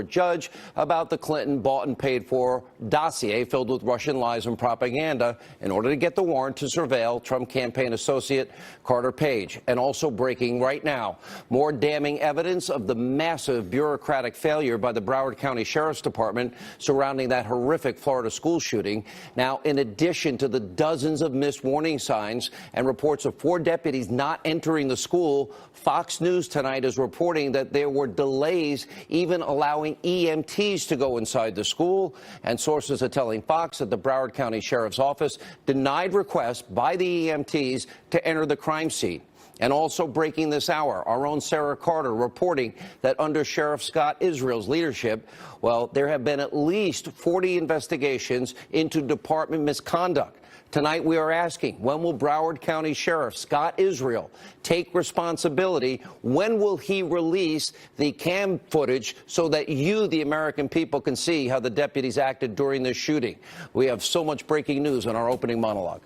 judge about the Clinton bought and paid for dossier filled with Russian lies and propaganda in order to get the warrant to surveil Trump campaign associate Carter Page. And also breaking right now, more damning evidence of the massive bureaucratic failure by the Broward County Sheriff's Department surrounding that horrific Florida school shooting. Now, in addition to the dozens of missed warning signs and reports of 4 deputies not entering the school, Fox News tonight is reporting that there were delays even allowing EMTs to go inside the school, and sources are telling Fox that the Broward County Sheriff's Office denied requests by the EMTs to enter the crime scene. And also breaking this hour, our own Sarah Carter reporting that under Sheriff Scott Israel's leadership, well, there have been at least 40 investigations into department misconduct. Tonight we are asking, when will Broward County Sheriff Scott Israel take responsibility? When will he release the cam footage so that you, the American people, can see how the deputies acted during this shooting? We have so much breaking news in our opening monologue.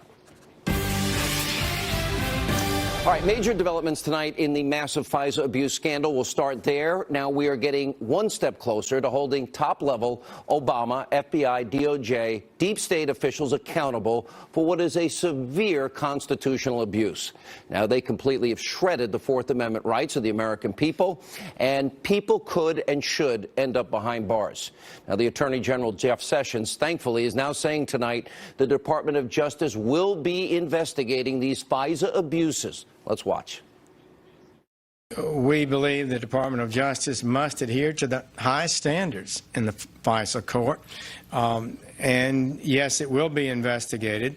All right, major developments tonight in the massive FISA abuse scandal. We'll start there. Now we are getting one step closer to holding top-level Obama, FBI, DOJ, deep state officials accountable for what is a severe constitutional abuse. Now, they completely have shredded the Fourth Amendment rights of the American people, and people could and should end up behind bars. Now, the Attorney General, Jeff Sessions, thankfully, is now saying tonight the Department of Justice will be investigating these FISA abuses. Let's watch. We believe the Department of Justice must adhere to the highest standards in the FISA court. And yes, it will be investigated.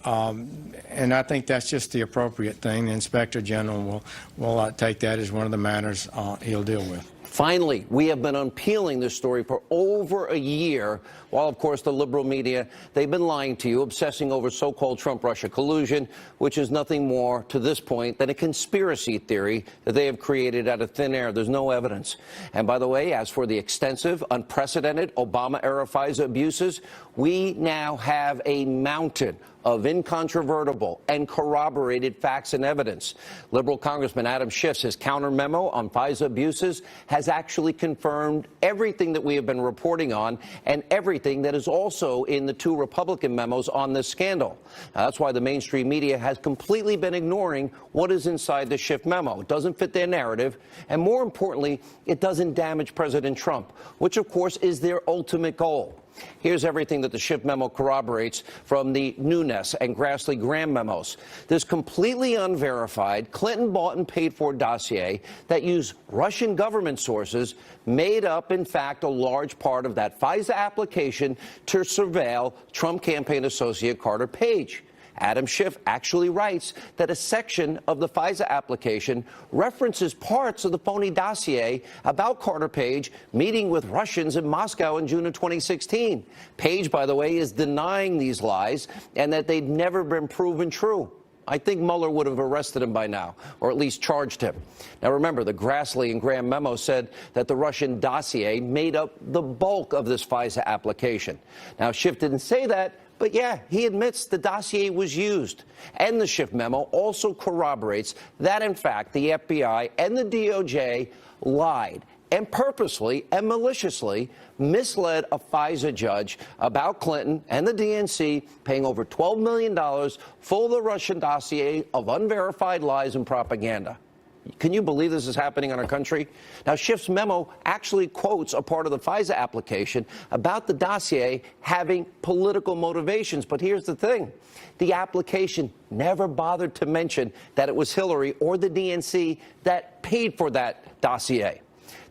And I think that's just the appropriate thing. The Inspector General will take that as one of the matters he'll deal with. Finally, we have been unpeeling this story for over a year, while, of course, the liberal media, they've been lying to you, obsessing over so-called Trump-Russia collusion, which is nothing more to this point than a conspiracy theory that they have created out of thin air. There's no evidence. And by the way, as for the extensive, unprecedented Obama-era FISA abuses, we now have a mountain of incontrovertible and corroborated facts and evidence. Liberal Congressman Adam Schiff's his counter memo on FISA abuses has actually confirmed everything that we have been reporting on and everything that is also in the 2 Republican memos on this scandal. Now, that's why the mainstream media has completely been ignoring what is inside the Schiff memo. It doesn't fit their narrative, and more importantly, it doesn't damage President Trump, which, of course, is their ultimate goal. Here's everything that the Schiff memo corroborates from the Nunes and Grassley-Graham memos. This completely unverified, Clinton bought and paid for dossier that used Russian government sources made up, in fact, a large part of that FISA application to surveil Trump campaign associate Carter Page. Adam Schiff actually writes that a section of the FISA application references parts of the phony dossier about Carter Page meeting with Russians in Moscow in June of 2016. Page, by the way, is denying these lies and that they'd never been proven true. I think Mueller would have arrested him by now, or at least charged him. Now, remember, the Grassley and Graham memo said that the Russian dossier made up the bulk of this FISA application. Now, Schiff didn't say that, but yeah, he admits the dossier was used. And the Schiff memo also corroborates that, in fact, the FBI and the DOJ lied and purposely and maliciously misled a FISA judge about Clinton and the DNC paying over $12 million full of the Russian dossier of unverified lies and propaganda. Can you believe this is happening in our country? Now, Schiff's memo actually quotes a part of the FISA application about the dossier having political motivations. But here's the thing. The application never bothered to mention that it was Hillary or the DNC that paid for that dossier.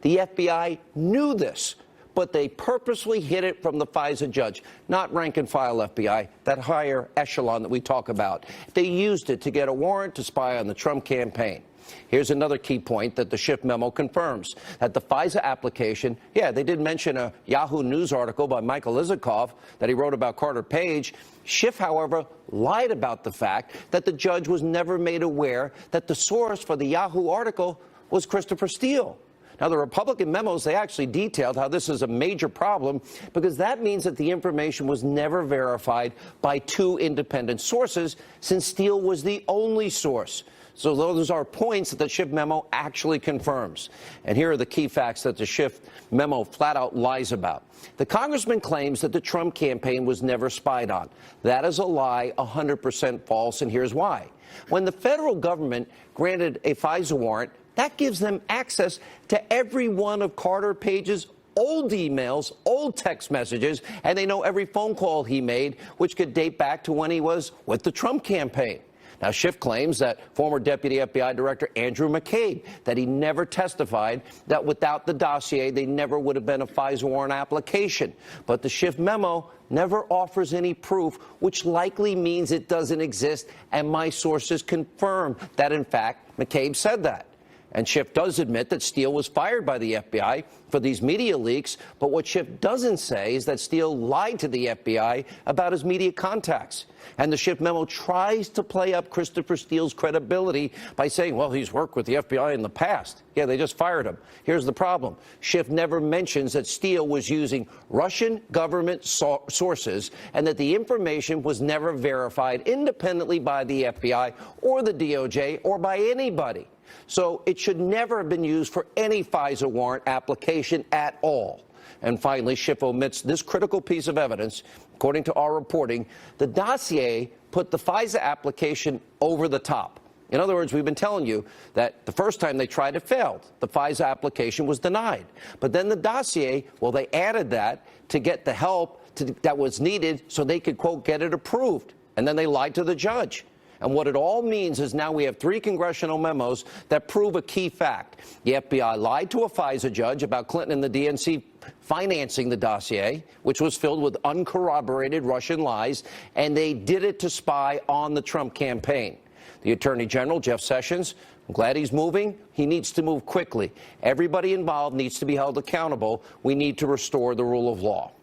The FBI knew this, but they purposely hid it from the FISA judge, not rank-and-file FBI, that higher echelon that we talk about. They used it to get a warrant to spy on the Trump campaign. Here's another key point that the Schiff memo confirms, that the FISA application, yeah, they did mention a Yahoo News article by Michael Isikoff that he wrote about Carter Page. Schiff, however, lied about the fact that the judge was never made aware that the source for the Yahoo article was Christopher Steele. Now, the Republican memos, they actually detailed how this is a major problem because that means that the information was never verified by 2 independent sources since Steele was the only source. So those are points that the Schiff memo actually confirms. And here are the key facts that the Schiff memo flat out lies about. The congressman claims that the Trump campaign was never spied on. That is a lie, 100% false, and here's why. When the federal government granted a FISA warrant, that gives them access to every one of Carter Page's old emails, old text messages, and they know every phone call he made, which could date back to when he was with the Trump campaign. Now, Schiff claims that former Deputy FBI Director Andrew McCabe, that he never testified, that without the dossier, they never would have been a FISA warrant application. But the Schiff memo never offers any proof, which likely means it doesn't exist, and my sources confirm that, in fact, McCabe said that. And Schiff does admit that Steele was fired by the FBI for these media leaks, but what Schiff doesn't say is that Steele lied to the FBI about his media contacts. And the Schiff memo tries to play up Christopher Steele's credibility by saying, well, he's worked with the FBI in the past. Yeah, they just fired him. Here's the problem. Schiff never mentions that Steele was using Russian government sources and that the information was never verified independently by the FBI or the DOJ or by anybody. So it should never have been used for any FISA warrant application at all. And finally, Schiff omits this critical piece of evidence. According to our reporting, the dossier put the FISA application over the top. In other words, we've been telling you that the first time they tried, it failed. The FISA application was denied. But then the dossier, well, they added that to get the help that was needed so they could, quote, get it approved. And then they lied to the judge. And what it all means is now we have 3 congressional memos that prove a key fact. The FBI lied to a FISA judge about Clinton and the DNC financing the dossier, which was filled with uncorroborated Russian lies, and they did it to spy on the Trump campaign. The Attorney General, Jeff Sessions, I'm glad he's moving. He needs to move quickly. Everybody involved needs to be held accountable. We need to restore the rule of law.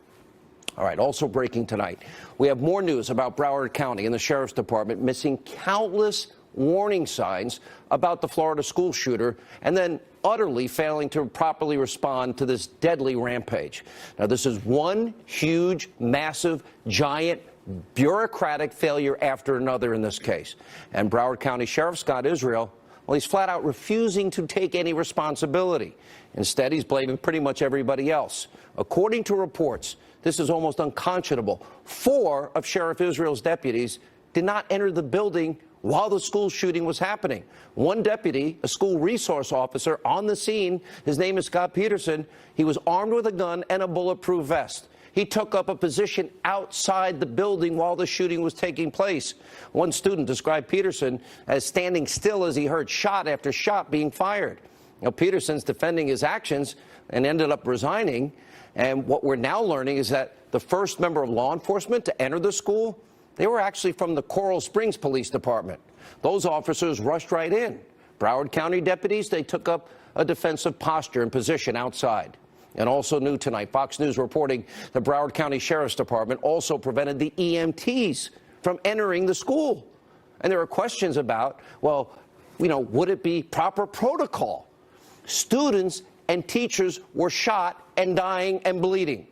All right, also breaking tonight, we have more news about Broward County and the Sheriff's Department missing countless warning signs about the Florida school shooter and then utterly failing to properly respond to this deadly rampage. Now, this is one huge, massive, giant bureaucratic failure after another in this case. And Broward County Sheriff Scott Israel, well, he's flat out refusing to take any responsibility. Instead, he's blaming pretty much everybody else. According to reports, this is almost unconscionable. 4 of Sheriff Israel's deputies did not enter the building while the school shooting was happening. One deputy, a school resource officer on the scene, his name is Scott Peterson, he was armed with a gun and a bulletproof vest. He took up a position outside the building while the shooting was taking place. One student described Peterson as standing still as he heard shot after shot being fired. Now, Peterson's defending his actions and ended up resigning. And what we're now learning is that the first member of law enforcement to enter the school, they were actually from the Coral Springs Police Department. Those officers rushed right in. Broward County deputies, they took up a defensive posture and position outside. And also new tonight, Fox News reporting the Broward County Sheriff's Department also prevented the EMTs from entering the school. And there are questions about, well, you know, would it be proper protocol? Students and teachers were shot and dying and bleeding.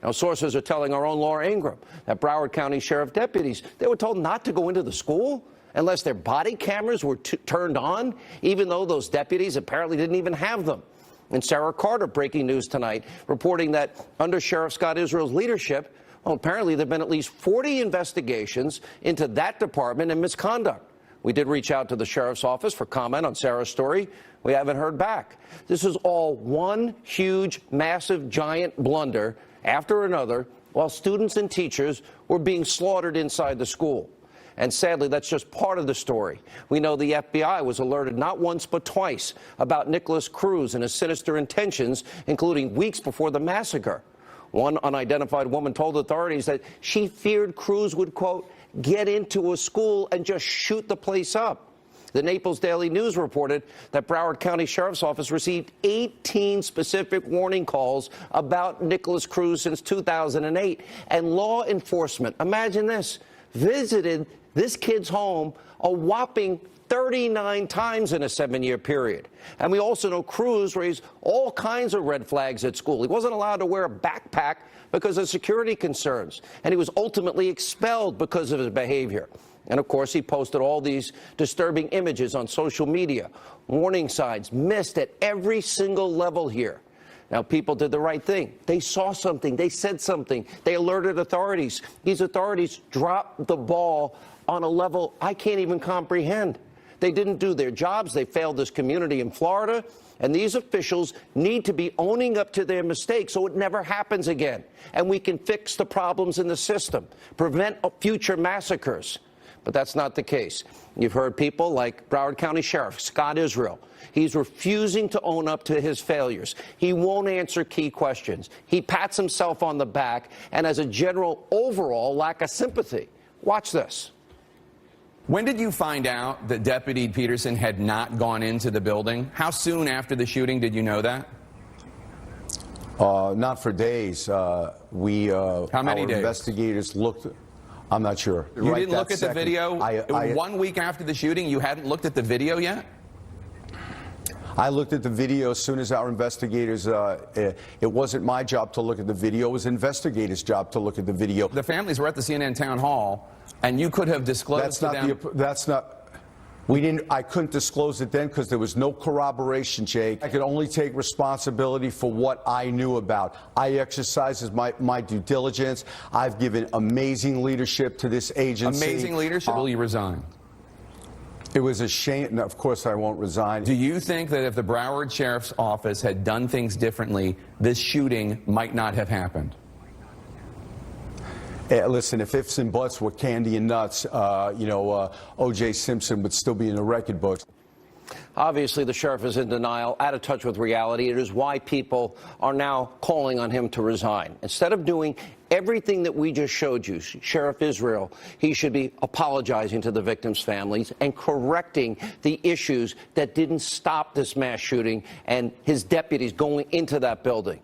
Now, sources are telling our own Laura Ingram that Broward County Sheriff deputies, they were told not to go into the school unless their body cameras were turned on, even though those deputies apparently didn't even have them. And Sarah Carter, breaking news tonight, reporting that under Sheriff Scott Israel's leadership, well, apparently there have been at least 40 investigations into that department and misconduct. We did reach out to the sheriff's office for comment on Sarah's story. We haven't heard back. This is all one huge, massive, giant blunder after another while students and teachers were being slaughtered inside the school. And sadly, that's just part of the story. We know the FBI was alerted not once but twice about Nicholas Cruz and his sinister intentions, including weeks before the massacre. One unidentified woman told authorities that she feared Cruz would, quote, get into a school and just shoot the place up. The Naples Daily News reported that Broward County Sheriff's Office received 18 specific warning calls about Nicholas Cruz since 2008. And law enforcement, imagine this, visited this kid's home a whopping 39 times in a 7-year period. And we also know Cruz raised all kinds of red flags at school. He wasn't allowed to wear a backpack because of security concerns, and he was ultimately expelled because of his behavior. And of course, he posted all these disturbing images on social media. Warning signs missed at every single level here. Now, people did the right thing. They saw something. They said something. They alerted authorities. These authorities dropped the ball on a level I can't even comprehend. They didn't do their jobs. They failed this community in Florida. And these officials need to be owning up to their mistakes so it never happens again. And we can fix the problems in the system, prevent future massacres. But that's not the case. You've heard people like Broward County Sheriff Scott Israel. He's refusing to own up to his failures. He won't answer key questions. He pats himself on the back and has a general overall lack of sympathy. Watch this. When did you find out that Deputy Peterson had not gone into the building? How soon after the shooting did you know that? Not for days. How many our days? Investigators looked. I'm not sure. You didn't look at the video? 1 week after the shooting, you hadn't looked at the video yet? I looked at the video as soon as our investigators, it wasn't my job to look at the video, it was investigators' job to look at the video. The families were at the CNN town hall, and you could have disclosed to them. I couldn't disclose it then because there was no corroboration, Jake. I could only take responsibility for what I knew about. I exercised my due diligence. I've given amazing leadership to this agency. Amazing leadership? Will you resign? It was a shame. No, of course I won't resign. Do you think that if the Broward Sheriff's Office had done things differently, this shooting might not have happened? Listen, if ifs and buts were candy and nuts, O.J. Simpson would still be in the record books. Obviously, the sheriff is in denial, out of touch with reality. It is why people are now calling on him to resign. Instead of doing everything that we just showed you, Sheriff Israel, he should be apologizing to the victims' families and correcting the issues that didn't stop this mass shooting and his deputies going into that building.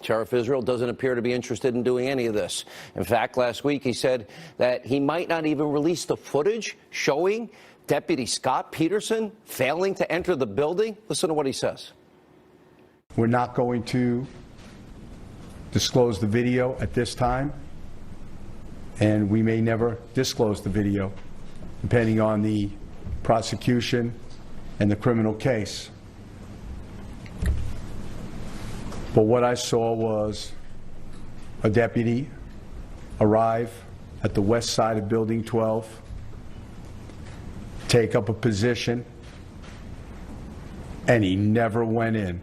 Sheriff Israel doesn't appear to be interested in doing any of this. In fact, last week he said that he might not even release the footage showing Deputy Scott Peterson failing to enter the building. Listen to what he says. We're not going to disclose the video at this time, and we may never disclose the video, depending on the prosecution and the criminal case. But what I saw was a deputy arrive at the west side of Building 12, take up a position, and he never went in.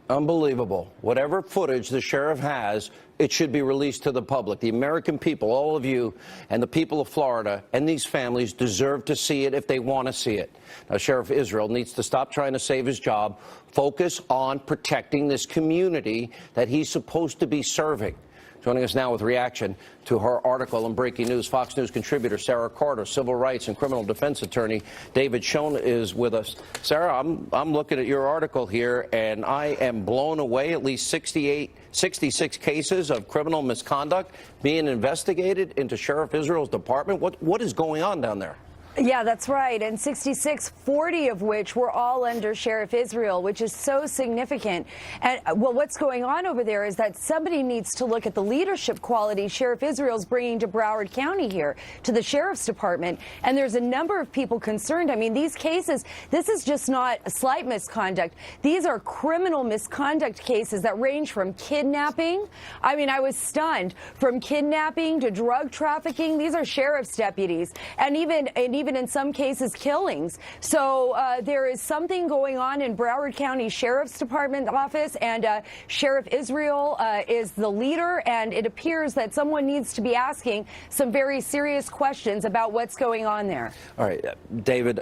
Unbelievable. Whatever footage the sheriff has, it should be released to the public. The American people, all of you, and the people of Florida and these families deserve to see it if they want to see it. Now, Sheriff Israel needs to stop trying to save his job, focus on protecting this community that he's supposed to be serving. Joining us now with reaction to her article in Breaking News, Fox News contributor Sarah Carter, civil rights and criminal defense attorney David Schoen is with us. Sarah, I'm looking at your article here, and I am blown away. At least 66 cases of criminal misconduct being investigated into Sheriff Israel's department. What is going on down there? Yeah, that's right. And 66, 40 of which were all under Sheriff Israel, which is so significant. And well, what's going on over there is that somebody needs to look at the leadership quality Sheriff Israel's bringing to Broward County here, to the Sheriff's Department. And there's a number of people concerned. I mean, these cases, this is just not a slight misconduct. These are criminal misconduct cases that range from kidnapping. I mean, I was stunned. From kidnapping to drug trafficking, these are sheriff's deputies. And even in some cases, killings. So there is something going on in Broward County Sheriff's Department office, and Sheriff Israel is the leader, and it appears that someone needs to be asking some very serious questions about what's going on there. All right, David,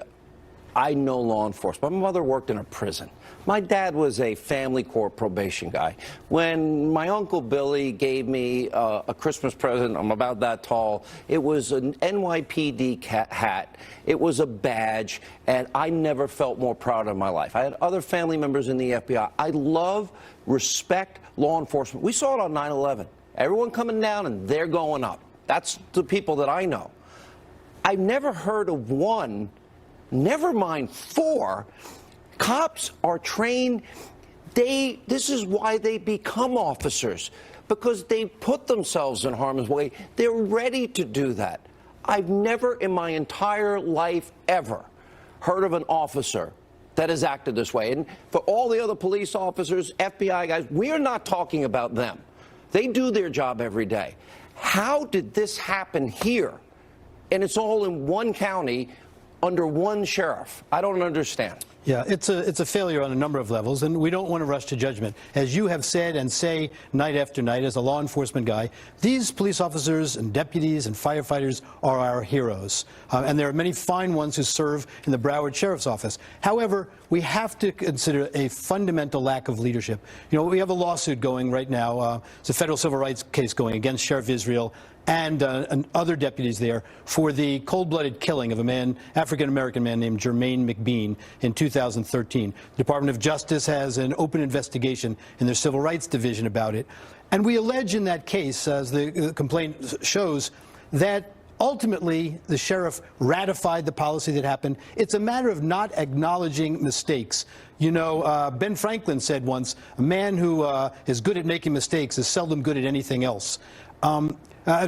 I know law enforcement. My mother worked in a prison. My dad was a family court probation guy. When my Uncle Billy gave me a Christmas present, I'm about that tall, it was an NYPD hat. It was a badge, and I never felt more proud of my life. I had other family members in the FBI. I love, respect law enforcement. We saw it on 9/11. Everyone coming down, and they're going up. That's the people that I know. I've never heard of one, never mind four. Cops are trained. This is why they become officers, because they put themselves in harm's way. They're ready to do that. I've never in my entire life ever heard of an officer that has acted this way. And for all the other police officers, FBI guys, we're not talking about them. They do their job every day. How did this happen here? And it's all in one county under one sheriff. I don't understand. Yeah, it's a failure on a number of levels, and we don't want to rush to judgment. As you have said and say night after night as a law enforcement guy, these police officers and deputies and firefighters are our heroes. And there are many fine ones who serve in the Broward Sheriff's Office. However, we have to consider a fundamental lack of leadership. You know, we have a lawsuit going right now. It's a federal civil rights case going against Sheriff Israel and other deputies there for the cold-blooded killing of a man, African-American man named Jermaine McBean in 2013. The Department of Justice has an open investigation in their Civil Rights Division about it. And we allege in that case, as the complaint shows, that ultimately the sheriff ratified the policy that happened. It's a matter of not acknowledging mistakes. You know, Ben Franklin said once, a man who is good at making mistakes is seldom good at anything else.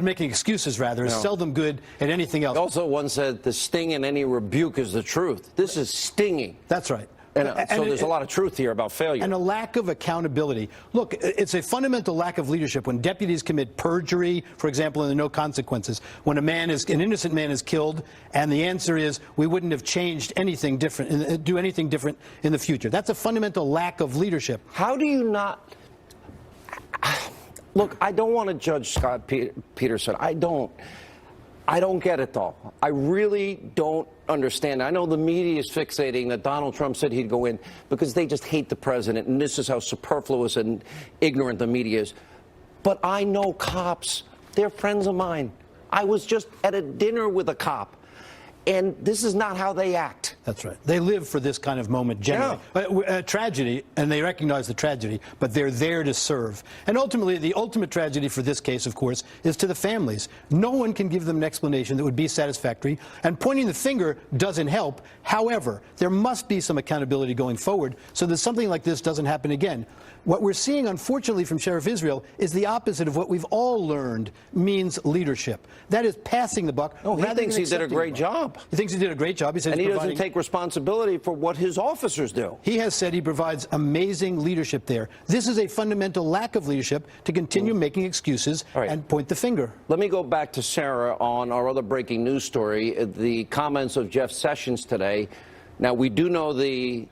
Making excuses, rather, is seldom good at anything else. Also, one said, the sting in any rebuke is the truth. This is stinging. That's right. And so there's a lot of truth here about failure. And a lack of accountability. Look, it's a fundamental lack of leadership when deputies commit perjury, for example, in the no consequences. When an innocent man is killed, and the answer is we wouldn't have changed anything different, do anything different in the future. That's a fundamental lack of leadership. How do you not... Look, I don't want to judge Scott Peterson. I don't get it, though. I really don't understand. I know the media is fixating that Donald Trump said he'd go in because they just hate the president, and this is how superfluous and ignorant the media is. But I know cops. They're friends of mine. I was just at a dinner with a cop, and this is not how they act. That's right. They live for this kind of moment generally. Yeah. Tragedy, and they recognize the tragedy, but they're there to serve. And ultimately, the ultimate tragedy for this case, of course, is to the families. No one can give them an explanation that would be satisfactory, and pointing the finger doesn't help. However, there must be some accountability going forward so that something like this doesn't happen again. What we're seeing, unfortunately, from Sheriff Israel is the opposite of what we've all learned means leadership. That is passing the buck. No, he thinks he did a great job. He thinks he did a great job. He said and he doesn't take responsibility for what his officers do. He has said he provides amazing leadership there. This is a fundamental lack of leadership to continue making excuses and point the finger. Let me go back to Sarah on our other breaking news story, the comments of Jeff Sessions today. Now, we do know the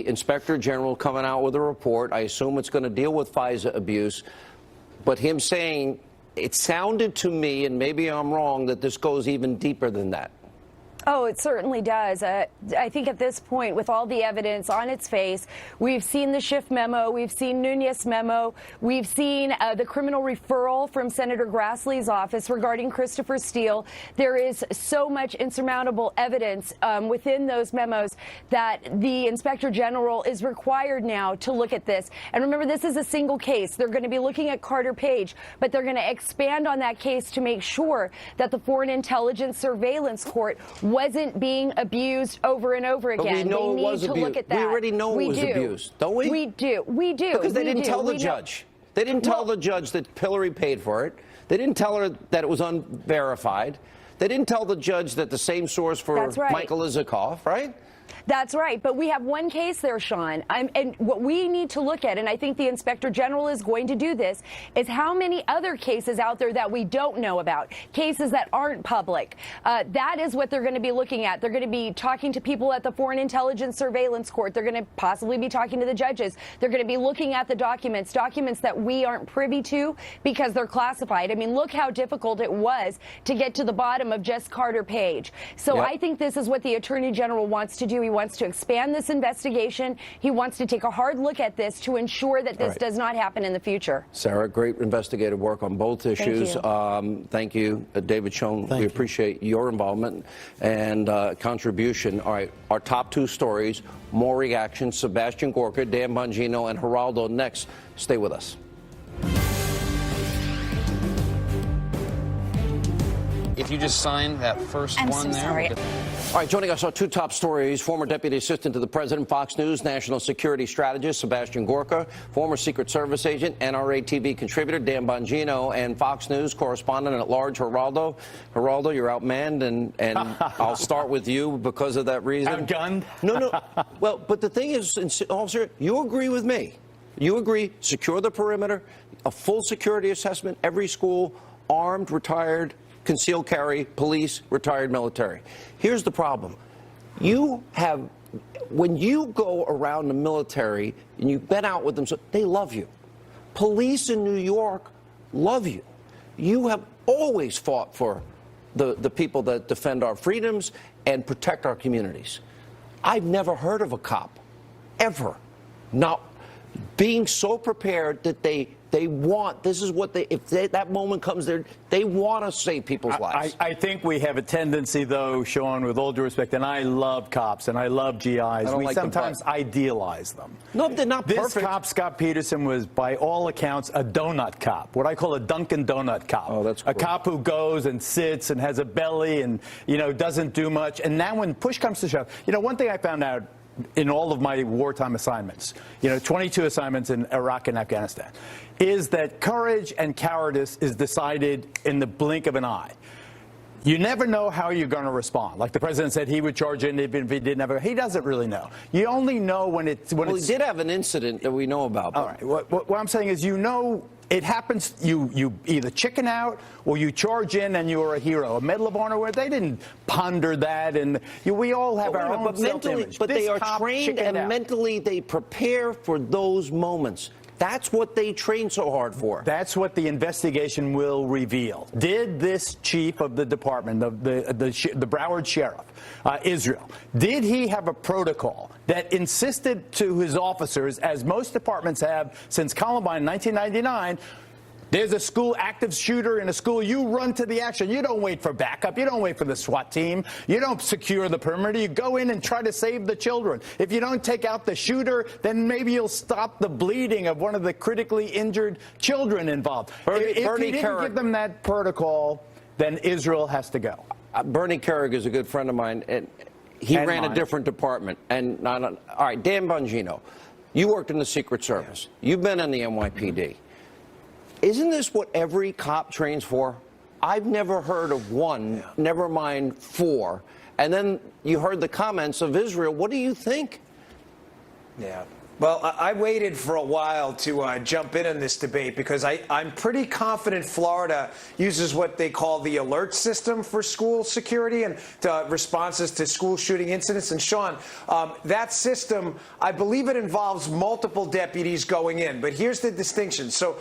Inspector General coming out with a report. I assume it's going to deal with FISA abuse. But him saying, it sounded to me, and maybe I'm wrong, that this goes even deeper than that. Oh, it certainly does. I think at this point, with all the evidence on its face, we've seen the Schiff memo, we've seen Nunes memo, we've seen the criminal referral from Senator Grassley's office regarding Christopher Steele. There is so much insurmountable evidence within those memos that the Inspector General is required now to look at this. And remember, this is a single case. They're going to be looking at Carter Page, but they're going to expand on that case to make sure that the Foreign Intelligence Surveillance Court wasn't being abused over and over again. But we know they need it was to abused. look at that. We already know it was abused, don't we? We do. We do. Because they didn't tell the judge. They didn't tell the judge that Hillary paid for it. They didn't tell her that it was unverified. They didn't tell the judge that the same source for Michael Isikoff, right? That's right. But we have one case there, Sean. And what we need to look at, and I think the Inspector General is going to do this, is how many other cases out there that we don't know about, cases that aren't public. That is what they're going to be looking at. They're going to be talking to people at the Foreign Intelligence Surveillance Court. They're going to possibly be talking to the judges. They're going to be looking at the documents that we aren't privy to because they're classified. I mean, look how difficult it was to get to the bottom of just Carter Page. So I think this is what the Attorney General wants to do. He wants to expand this investigation. He wants to take a hard look at this to ensure that this does not happen in the future. Sarah, great investigative work on both issues. Thank you, David Schoen. We appreciate your involvement and contribution. All right, our top two stories, more reactions. Sebastian Gorka, Dan Bongino, and Geraldo next. Stay with us. If you just sign that first one there. Sorry. All right, joining us on two top stories, former Deputy Assistant to the President, Fox News National Security Strategist Sebastian Gorka, former Secret Service agent, NRA TV contributor Dan Bongino, and Fox News correspondent at large, Geraldo. Geraldo, you're outmanned, and I'll start with you because of that reason. Outgunned? No. Well, but the thing is, officer, you agree with me. You agree, secure the perimeter, a full security assessment, every school, armed, retired, concealed carry, police, retired military. Here's the problem. When you go around the military and you've been out with them, so they love you. Police in New York love you. You have always fought for the people that defend our freedoms and protect our communities. I've never heard of a cop, ever, not being so prepared that they want, this is what that moment comes there, they want to save people's lives. I think we have a tendency, though, Sean, with all due respect, and I love cops and I love GIs. We like sometimes idealize them. No, they're not perfect. This cop, Scott Peterson, was, by all accounts, a donut cop, what I call a Dunkin' Donut cop. Oh, that's a cool. cop who goes and sits and has a belly and, doesn't do much. And now when push comes to shove, one thing I found out in all of my wartime assignments, 22 assignments in Iraq and Afghanistan, is that courage and cowardice is decided in the blink of an eye. You never know how you're going to respond. Like the president said, he would charge in even if he didn't have a... He doesn't really know. You only know when it's... Well, he did have an incident that we know about. All right. What I'm saying is, it happens, you either chicken out or you charge in and you're a hero. A Medal of Honor, where they didn't ponder that, and we all have our own self-image. But they are trained, and mentally they prepare for those moments. That's what they train so hard for. That's what the investigation will reveal. Did this chief of the department, the Broward sheriff, Israel, did he have a protocol that insisted to his officers, as most departments have since Columbine in 1999, there's a school active shooter in a school, you run to the action. You don't wait for backup. You don't wait for the SWAT team. You don't secure the perimeter. You go in and try to save the children. If you don't take out the shooter, then maybe you'll stop the bleeding of one of the critically injured children involved. If you didn't give them that protocol, then Israel has to go. Bernie Kerrig is a good friend of mine, and he ran a different department. And all right, Dan Bongino, you worked in the Secret Service. You've been in the NYPD. Isn't this what every cop trains for? I've never heard of one, never mind four. And then you heard the comments of Israel. What do you think? Yeah. Well, I waited for a while to jump in on this debate because I'm pretty confident Florida uses what they call the alert system for school security and responses to school shooting incidents. And Sean, that system, I believe it involves multiple deputies going in. But here's the distinction. So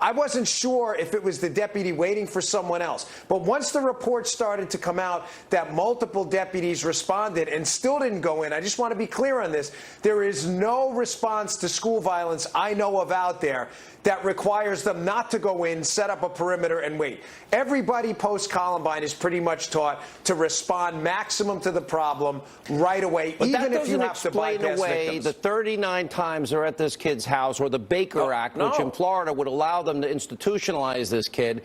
I wasn't sure if it was the deputy waiting for someone else. But once the report started to come out that multiple deputies responded and still didn't go in, I just want to be clear on this. There is no response to school violence I know of out there that requires them not to go in, set up a perimeter, and wait. Everybody post-Columbine is pretty much taught to respond maximum to the problem right away, but even if you have to explain bypass away victims. The 39 times they're at this kid's house, or the Baker Act, which in Florida would allow them to institutionalize this kid.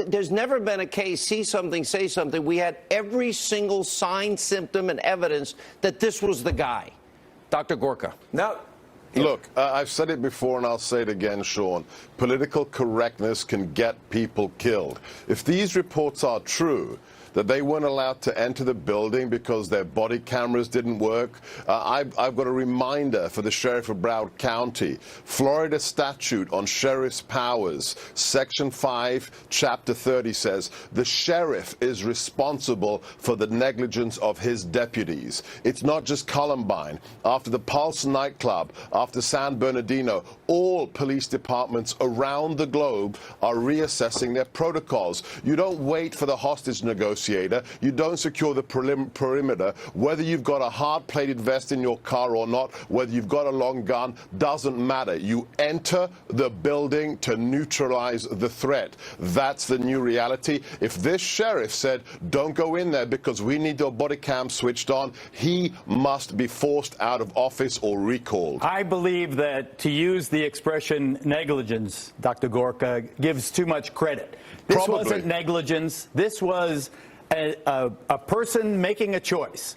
There's never been a case, see something, say something. We had every single sign, symptom, and evidence that this was the guy. Dr. Gorka. No. Look, I've said it before and I'll say it again, Sean. Political correctness can get people killed. If these reports are true, that they weren't allowed to enter the building because their body cameras didn't work. I've got a reminder for the sheriff of Broward County. Florida statute on sheriff's powers, Section 5, Chapter 30 says, the sheriff is responsible for the negligence of his deputies. It's not just Columbine. After the Pulse nightclub, after San Bernardino, all police departments around the globe are reassessing their protocols. You don't wait for the hostage negotiator. You don't secure the perimeter. Whether you've got a hard-plated vest in your car or not, whether you've got a long gun, doesn't matter. You enter the building to neutralize the threat. That's the new reality. If this sheriff said, don't go in there because we need your body cam switched on, he must be forced out of office or recalled. I believe that to use the expression negligence, Dr. Gorka, gives too much credit. This wasn't negligence. This was a person making a choice.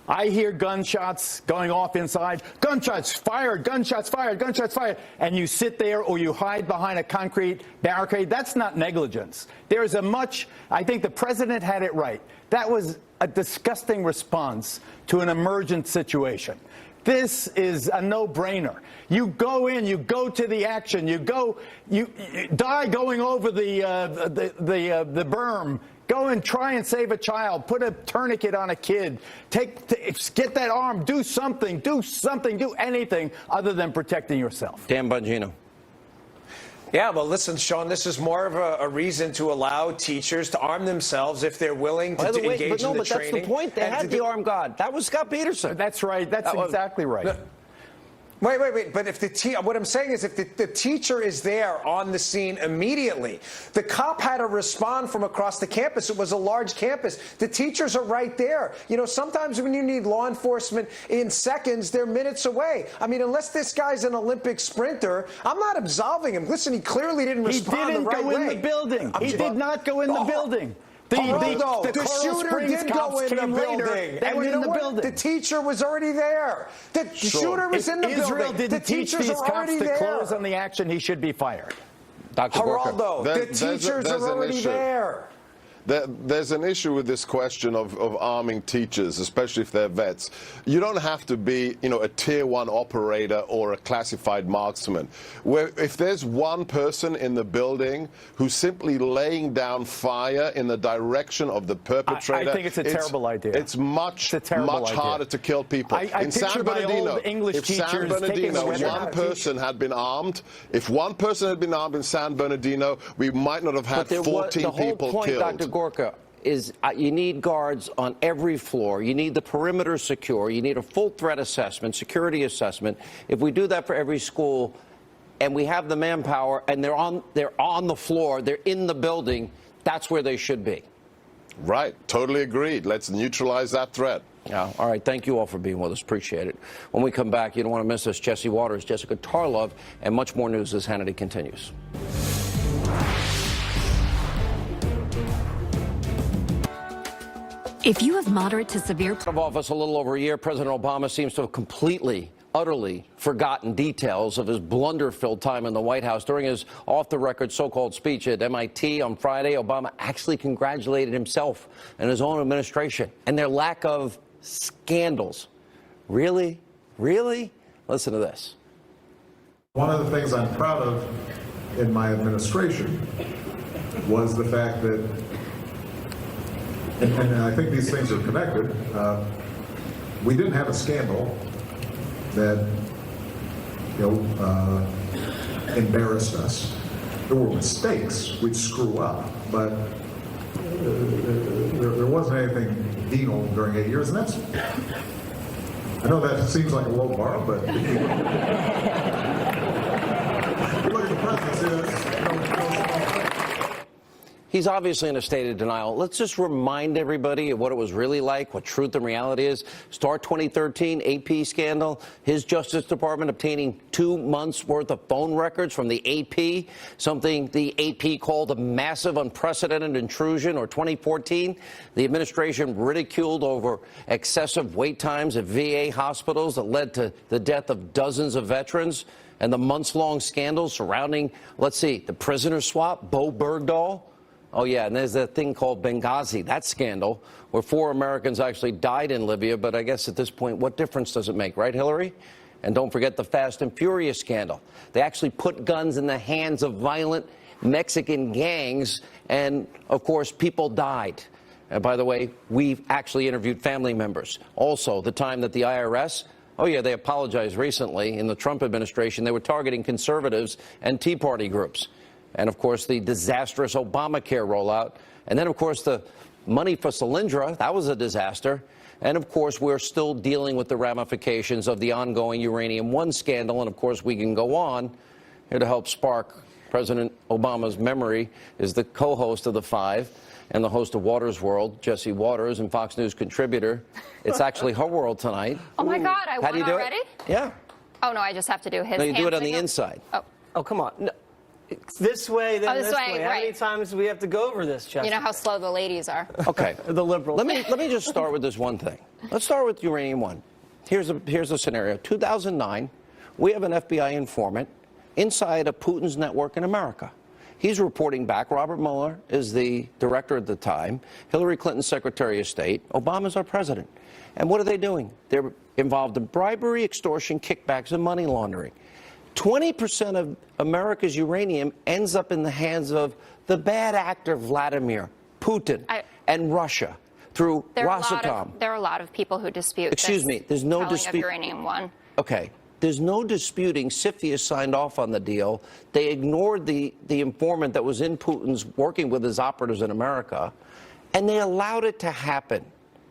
I hear gunshots going off inside, gunshots fired, gunshots fired, gunshots fired, and you sit there or you hide behind a concrete barricade. That's not negligence. There is I think the president had it right. That was a disgusting response to an emergent situation. This is a no-brainer. You go in, you go to the action, you die going over the berm. Go and try and save a child. Put a tourniquet on a kid. Get that arm. Do something. Do anything other than protecting yourself. Dan Bongino. Yeah, well, listen, Sean, this is more of a reason to allow teachers to arm themselves if they're willing to engage in the training. But that's the point. They had the armed guard. That was Scott Peterson. That's right. That's exactly right. Wait. But if what I'm saying is if the teacher is there on the scene immediately, the cop had to respond from across the campus. It was a large campus. The teachers are right there. You know, sometimes when you need law enforcement in seconds, they're minutes away. I mean, unless this guy's an Olympic sprinter, I'm not absolving him. Listen, he clearly didn't respond the right way. He didn't go in the building. He did not go in the building. The shooter did go in the building. And you know what? The teacher was already there. The shooter was in the building. Israel didn't teach these cops to close on the action, he should be fired. Dr. Geraldo, the teachers are already there. There's an issue with this question of arming teachers, especially if they're vets. You don't have to be, a tier 1 operator or a classified marksman. If there's one person in the building who's simply laying down fire in the direction of the perpetrator, I think it's a terrible idea. It's much harder to kill people. In San Bernardino, if San Bernardino, one person had been armed, in San Bernardino, we might not have had 14 people killed. Dr. Gorka, is you need guards on every floor. You need the perimeter secure. You need a full threat assessment, security assessment. If we do that for every school and we have the manpower and they're on the floor, they're in the building, that's where they should be. Right. Totally agreed. Let's neutralize that threat. Yeah. All right. Thank you all for being with us. Appreciate it. When we come back, you don't want to miss us. Jesse Waters, Jessica Tarlov, and much more news as Hannity continues. If you have moderate to severe... Out of office a little over a year, President Obama seems to have completely, utterly forgotten details of his blunder-filled time in the White House. During his off-the-record so-called speech at MIT on Friday, Obama actually congratulated himself and his own administration and their lack of scandals. Really? Really? Listen to this. One of the things I'm proud of in my administration was the fact that, and I think these things are connected, we didn't have a scandal that embarrassed us. There were mistakes, we'd screw up, but there wasn't anything venal during 8 years, and that's, I know that seems like a low bar, but you look at the presidency, He's obviously in a state of denial. Let's just remind everybody of what it was really like, what truth and reality is. Start 2013 AP scandal, his Justice Department obtaining 2 months' worth of phone records from the AP, something the AP called a massive, unprecedented intrusion. Or 2014, the administration ridiculed over excessive wait times at VA hospitals that led to the death of dozens of veterans, and the months-long scandals surrounding, let's see, the prisoner swap, Bo Bergdahl. Oh, yeah, and there's that thing called Benghazi, that scandal, where 4 Americans actually died in Libya. But I guess at this point, what difference does it make, right, Hillary? And don't forget the Fast and Furious scandal. They actually put guns in the hands of violent Mexican gangs, and, of course, people died. And by the way, we've actually interviewed family members. Also, the time that the IRS, oh, yeah, they apologized recently in the Trump administration. They were targeting conservatives and Tea Party groups. And, of course, the disastrous Obamacare rollout. And then, of course, the money for Solyndra, that was a disaster. And, of course, we're still dealing with the ramifications of the ongoing Uranium One scandal. And, of course, we can go on. Here to help spark President Obama's memory is the co-host of The Five and the host of Waters World, Jesse Waters, and Fox News contributor. It's actually her world tonight. Oh, my God, I won already? Yeah. Oh, no, I just have to do his No, you do it on signal? the inside. Oh, come on. No. this way, then this this way, way. How many right. times do we have to go over this, Justin? You know how slow the ladies are. Okay. The liberals. Let me just start with this one thing. Let's start with uranium one. Here's a scenario. 2009, we have an FBI informant inside of Putin's network in America. He's reporting back. Robert Mueller is the director at the time. Hillary Clinton's Secretary of State. Obama's our president. And what are they doing? They're involved in bribery, extortion, kickbacks, and money laundering. 20% of America's uranium ends up in the hands of the bad actor Vladimir Putin and Russia through Rosatom. There are a lot of people who dispute Excuse me, there's no dispute. Of uranium one. Okay. There's no disputing CFIUS signed off on the deal. They ignored the informant that was in Putin's working with his operatives in America, and they allowed it to happen.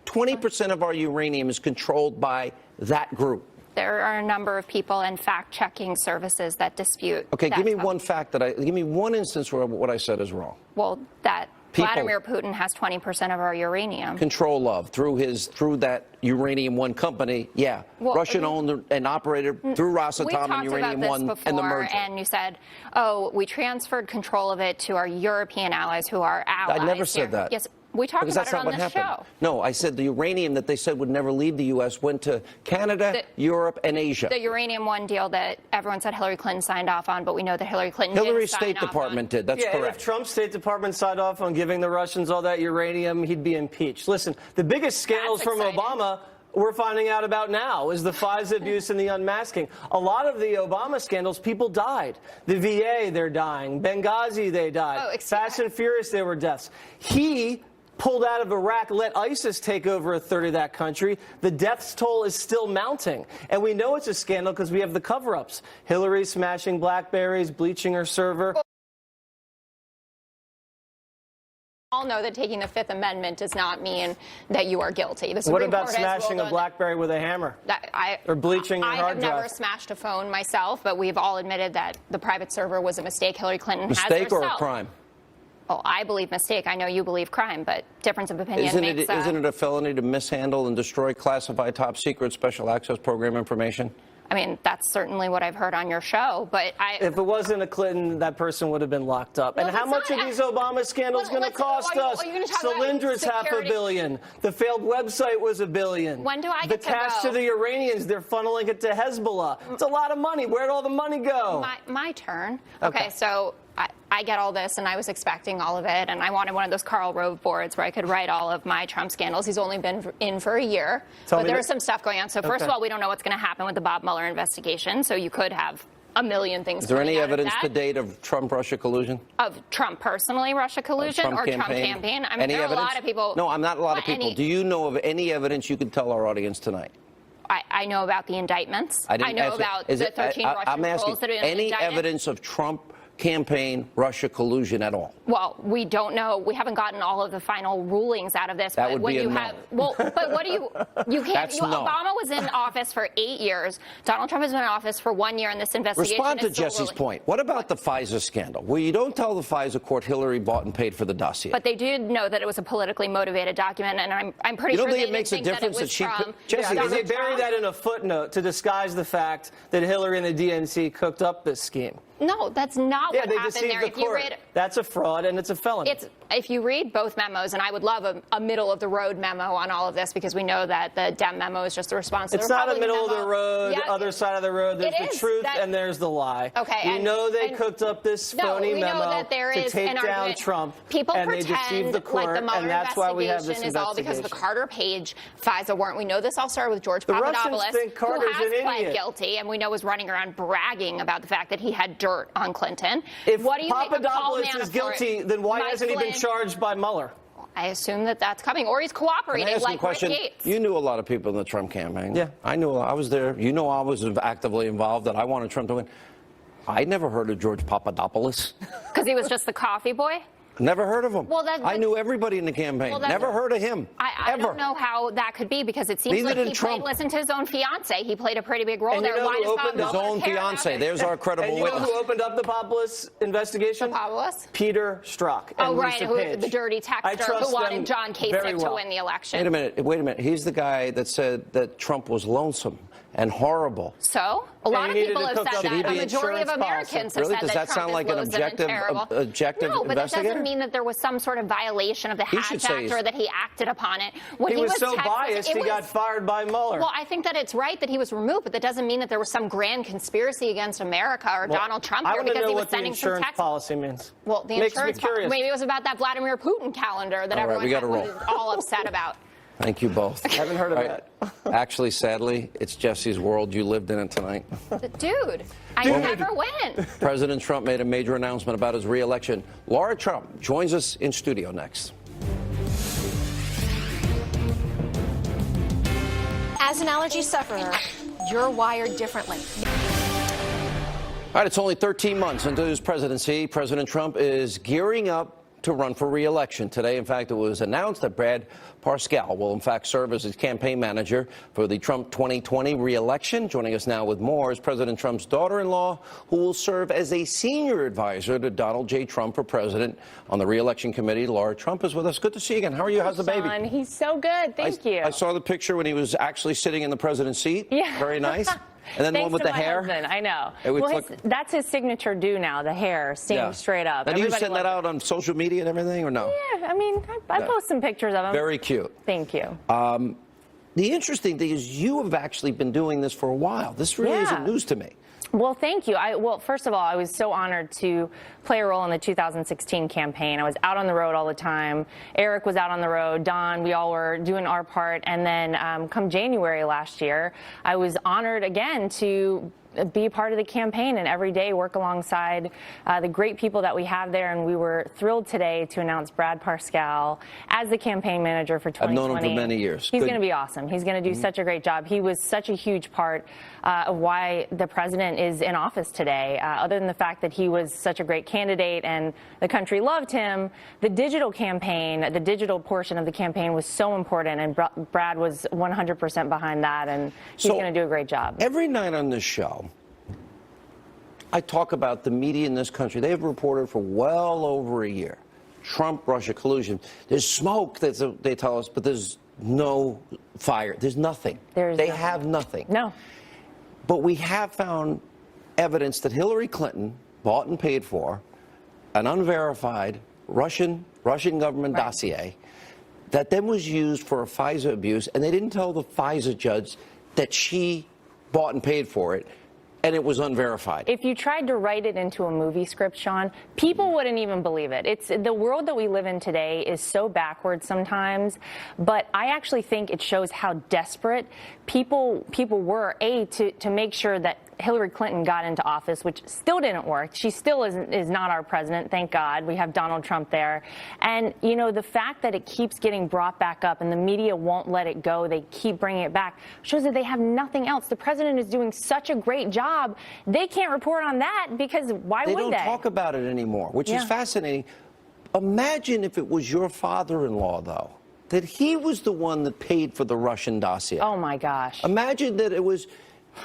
20% of our uranium is controlled by that group. There are a number of people and fact-checking services that dispute. Okay, give me one fact give me one instance where what I said is wrong. Well, that Vladimir Putin has 20% of our uranium. Control of through that Uranium One company, yeah. Well, Russian owned and operated through Rosatom and Uranium One and the merger. And you said, oh, we transferred control of it to our European allies who are allies. I never said that. Yes, we talked about it on this show. No, I said the uranium that they said would never leave the U.S. went to Canada, Europe, and Asia. The Uranium One deal that everyone said Hillary Clinton signed off on, but we know that Hillary Clinton Hillary's State Department did. That's correct. If Trump's State Department signed off on giving the Russians all that uranium, he'd be impeached. Listen, the biggest scandals from Obama we're finding out about now is the FISA abuse and the unmasking. A lot of the Obama scandals, people died. The VA, they're dying. Benghazi, they died. Fast and Furious, there were deaths. He pulled out of Iraq, let ISIS take over a third of that country. The death toll is still mounting. And we know it's a scandal because we have the cover-ups. Hillary smashing BlackBerries, bleaching her server. All know that taking the Fifth Amendment does not mean that you are guilty. What about smashing a BlackBerry with a hammer? Or bleaching your hard drive? I have never smashed a phone myself, but we've all admitted that the private server was a mistake. Hillary Clinton has herself. Mistake or a crime? Well, I believe mistake. I know you believe crime, but difference of opinion isn't makes it a felony to mishandle and destroy classified top secret special access program information? I mean, that's certainly what I've heard on your show, but if it wasn't a Clinton, that person would have been locked up. Well, and how much are these Obama scandals going to cost us? Solindra's $500 million. The failed website was $1 billion. When do I get to go? The cash to the Iranians, they're funneling it to Hezbollah. It's a lot of money. Where'd all the money go? My turn. Okay, so I get all this, and I was expecting all of it, and I wanted one of those Karl Rove boards where I could write all of my Trump scandals. He's only been in for a year, but there's some stuff going on. So first of all, we don't know what's going to happen with the Bob Mueller investigation, so you could have a million things. Is there any evidence to date of Trump-Russia collusion? Of Trump personally, Russia collusion, or Trump campaign? I mean, there are a lot of people. No, I'm not a lot of people. Do you know of any evidence you can tell our audience tonight? I know about the indictments. I know about the 13 Russian trolls that have been indicted. Any evidence of Trump campaign Russia collusion at all? Well, we don't know. We haven't gotten all of the final rulings out of this. That but would be a no. Well, but what do you can't. Obama was in office for 8 years. Donald Trump has been in office for 1 year, and this investigation. Respond to Jesse's point. What about the FISA scandal? Well, you don't tell the FISA court Hillary bought and paid for the dossier. But they did know that it was a politically motivated document, and I'm pretty sure they didn't makes a think difference that it was from. Jesse, they buried that in a footnote to disguise the fact that Hillary and the DNC cooked up this scheme. No, that's not what happened there. If you read, that's a fraud and it's a felony. If you read both memos, and I would love a middle-of-the-road memo on all of this, because we know that the Dem memo is just a response to the Republican memo. It's not a middle-of-the-road, other side of the road. There's the truth and there's the lie. Okay. We know they cooked up this phony memo to take down Trump. People and pretend they deceived the court, like the Mueller and that's why we have this investigation is all because of the Carter Page FISA warrant. We know this all started with George Papadopoulos, who has pled guilty, and we know was running around bragging about the fact that he had dirt on Clinton. If Papadopoulos is guilty, then why hasn't he been charged by Mueller? I assume that that's coming, or he's cooperating like Rick Gates. You knew a lot of people in the Trump campaign. Yeah. I knew. I was there. You know I was actively involved, that I wanted Trump to win. I never heard of George Papadopoulos. Because he was just the coffee boy? Never heard of him. Well, I knew everybody in the campaign. Never heard of him. I don't know how that could be, because it seems like he listened to his own fiance. He played a pretty big role there. Why does Bob his own fiance? There's our credible witness. And you know who opened up the Papadopoulos investigation? Papadopoulos? Peter Strzok. Oh, right, the dirty texter who wanted John Kasich to win the election. Wait a minute. He's the guy that said that Trump was lonesome and horrible. So? A lot of people have said that. The majority of Americans have said that Trump is loathsome and terrible. Objective no, but that doesn't mean that there was some sort of violation of the Hatch Act or that he acted upon it. When he was so biased, he got fired by Mueller. Well, I think that it's right that he was removed, but that doesn't mean that there was some grand conspiracy against America or Donald Trump here because he was sending some insurance policy means. Well, the insurance policy. Maybe it was about that Vladimir Putin calendar that everyone was all upset about. Thank you both. I haven't heard of that. Actually, sadly, it's Jesse's world. You lived in it tonight. Dude, I never win. President Trump made a major announcement about his re-election. Laura Trump joins us in studio next. As an allergy sufferer, you're wired differently. All right, it's only 13 months into his presidency. President Trump is gearing up to run for re-election. Today, in fact, it was announced that Brad Parscale will, in fact, serve as his campaign manager for the Trump 2020 re-election. Joining us now with more is President Trump's daughter-in-law, who will serve as a senior advisor to Donald J. Trump for president on the re-election committee. Laura Trump is with us. Good to see you again. How are you? How's the baby? Son, he's so good. Thank you. I saw the picture when he was actually sitting in the president's seat. Yeah. Very nice. And then the one with the hair. Husband, I know. Well, that's his signature do now, the hair, standing straight up. And you send that out on social media and everything, or no? Yeah, I mean, I post some pictures of him. Very cute. Thank you. The interesting thing is you have actually been doing this for a while. This really isn't news to me. Well, thank you. Well, first of all, I was so honored to play a role in the 2016 campaign. I was out on the road all the time. Eric was out on the road. Don, we all were doing our part. And then come January last year, I was honored again to be a part of the campaign and every day work alongside the great people that we have there. And we were thrilled today to announce Brad Parscale as the campaign manager for 2020. I've known him for many years. He's going to be awesome. He's going to do such a great job. He was such a huge part of why the president is in office today. Other than the fact that he was such a great candidate and the country loved him, the digital campaign, the digital portion of the campaign was so important. And Brad was 100% behind that. And he's going to do a great job. Every night on this show, I talk about the media in this country. They've reported for well over a year. Trump-Russia collusion. There's smoke, they tell us, but there's no fire. There's nothing. They have nothing. No. But we have found evidence that Hillary Clinton bought and paid for an unverified Russian government dossier that then was used for a FISA abuse, and they didn't tell the FISA judge that she bought and paid for it. And it was unverified. If you tried to write it into a movie script, Sean, people wouldn't even believe it. It's the world that we live in today is so backwards sometimes, but I actually think it shows how desperate people were, to make sure that Hillary Clinton got into office, which still didn't work. She still is not our president, thank God. We have Donald Trump there. And, you know, the fact that it keeps getting brought back up and the media won't let it go, they keep bringing it back, shows that they have nothing else. The president is doing such a great job. They can't report on that because why would they? They don't talk about it anymore, which is fascinating. Imagine if it was your father-in-law, though, that he was the one that paid for the Russian dossier. Oh, my gosh. Imagine that it was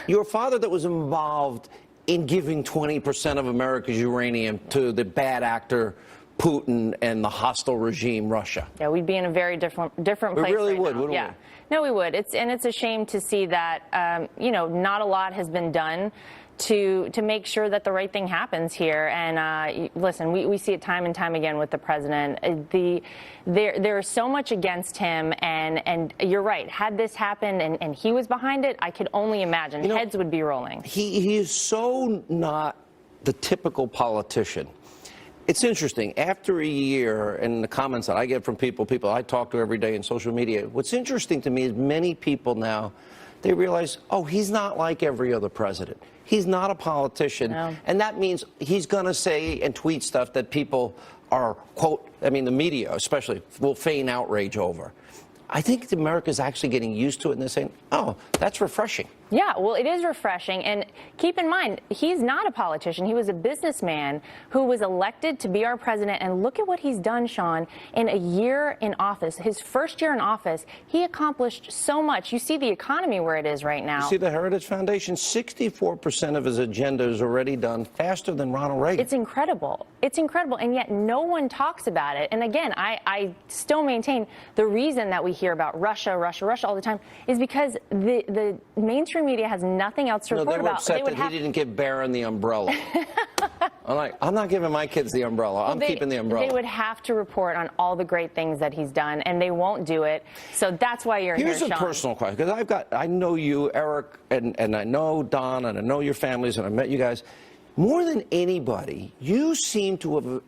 your father that was involved in giving 20% of America's uranium to the bad actor Putin and the hostile regime Russia. Yeah, we'd be in a very different place. We really would, now. wouldn't we? No, we would. It's a shame to see that you know, not a lot has been done to make sure that the right thing happens here. And listen, we see it time and time again with the president. There is so much against him, and you're right. Had this happened and he was behind it, I could only imagine heads would be rolling. He is so not the typical politician. It's interesting. After a year, and the comments that I get from people I talk to every day in social media, what's interesting to me is many people now, they realize, oh, he's not like every other president. He's not a politician. No. And that means he's going to say and tweet stuff that people are, quote, I mean, the media especially, will feign outrage over. I think America's actually getting used to it, and they're saying, oh, that's refreshing. Yeah, well, it is refreshing. And keep in mind, he's not a politician. He was a businessman who was elected to be our president. And look at what he's done, Sean, in a year in office. His first year in office, he accomplished so much. You see the economy where it is right now. You see the Heritage Foundation, 64% of his agenda is already done faster than Ronald Reagan. It's incredible. It's incredible. And yet no one talks about it. And again, I still maintain the reason that we hear about Russia all the time is because the mainstream mainstream media has nothing else to No, report they were about. upset that he didn't give Barron the umbrella. I'm not giving my kids the umbrella. I'm keeping the umbrella. They would have to report on all the great things that he's done, and they won't do it. So that's why you're Here's here, a Sean. personal question, because I know you, Eric, and I know Don, and I know your families, and I met you guys. More than anybody, you seem to have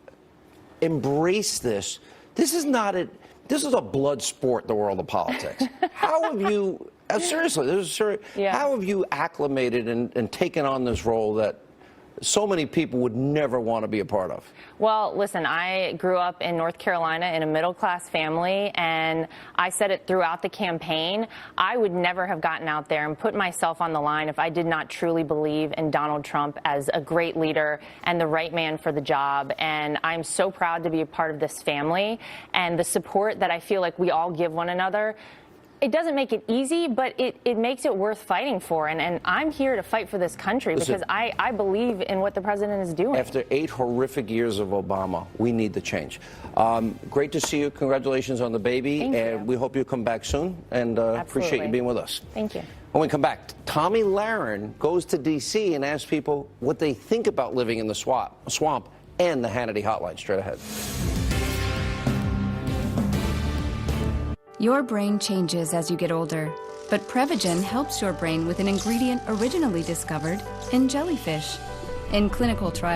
embraced this. This is a blood sport, the world of politics. How have you, seriously, this is serious, how have you acclimated and taken on this role that so many people would never want to be a part of? Well, listen, I grew up in North Carolina in a middle-class family, and I said it throughout the campaign. I would never have gotten out there and put myself on the line if I did not truly believe in Donald Trump as a great leader and the right man for the job. And I'm so proud to be a part of this family, and the support that I feel like we all give one another. It doesn't make it easy, but it makes it worth fighting for. And I'm here to fight for this country because I believe in what the president is doing. After 8 horrific years of Obama, we need the change. Great to see you. Congratulations on the baby. Thank and you. we hope you'll come back soon. And appreciate you being with us. Thank you. When we come back, Tommy Lahren goes to D.C. and asks people what they think about living in the swamp and the Hannity Hotline. Straight ahead. Your brain changes as you get older, but Prevagen helps your brain with an ingredient originally discovered in jellyfish. In clinical trials,